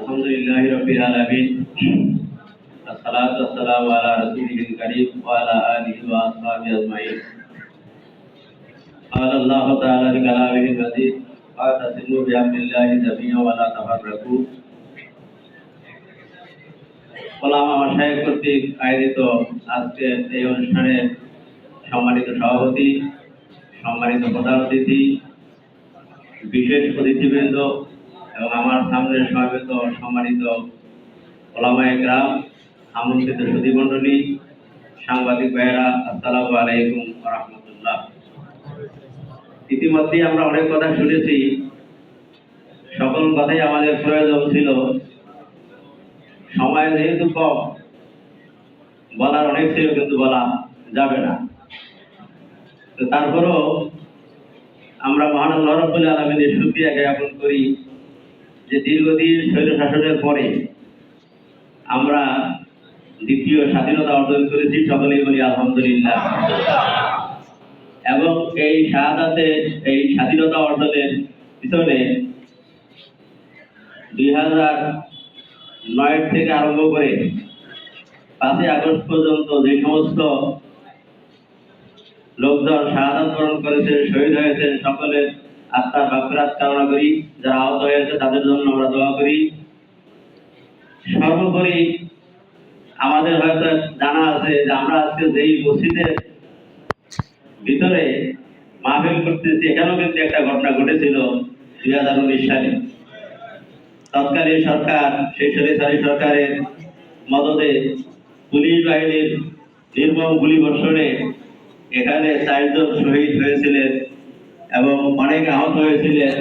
আলহামদুলিল্লাহি রাব্বিল আলামিন আসসালাতু ওয়াসসালামু আলা রাসূলিল কারীম ওয়া আলা আলিহি ওয়া আসহাবিহি আজমাইন قال الله تعالى في كلامه المجيد واعتصموا بحبل الله جميعا ولا تفرقوا ওলামা মাশায়েখ কর্তৃক আয়োজিত আজকের এই অনুষ্ঠানের সম্মানিত সভাপতি, সম্মানিত প্রধান অতিথি, বিশেষ অতিথিবৃন্দ এবং আমার সামনে সমবেত সম্মানিত ওলামায়ে কেরাম, আমন্ত্রিত সুধীমণ্ডলী, সাংবাদিক ভাইয়েরা, আসসালামু আলাইকুম ওয়া রাহমাতুল্লাহ। ইতিমধ্যে আমরা অনেক কথা শুনেছি, সকল কথাই আমাদের প্রয়োজন ছিল। সময় যেহেতু কম, বলার অনেক ছিল কিন্তু বলা যাবে না। তারপরও আমরা মহান আল্লাহ রাব্বুল আলামিনের শুকরিয়া জ্ঞাপন করি যে দীর্ঘদিন স্বৈর শাসনের পরে আমরা দ্বিতীয় স্বাধীনতা অর্জন করেছি। সকলেই বলি আলহামদুলিল্লাহ। এবং এই শাহাদাতে, এই স্বাধীনতা অর্জনের পিছনে 2009 থেকে আরম্ভ করে 5ই আগস্ট পর্যন্ত যে সমস্ত লোকজন শাহাদাত বরণ করেছেন, শহীদ হয়েছেন, সকলের আত্মার মাগফিরাত কামনা করি। যারা আহত হয়েছে তাদের জন্য আমরা দোয়া করি। সর্বোপরি আমাদের হয়তো জানা আছে যে আমরা আজকে যেই মসজিদের ভিতরে মাহফিল করতেছি, এখানেও কিন্তু একটা ঘটনা ঘটেছিল 2019 সালে। তৎকালীন সরকার, সেই স্বৈরাচারী সরকারের মদদে পুলিশ বাহিনীর নির্মম গুলিবর্ষণে এখানে 4 জন শহীদ হয়েছিলেন এবং অনেক আহত হয়েছিলেন।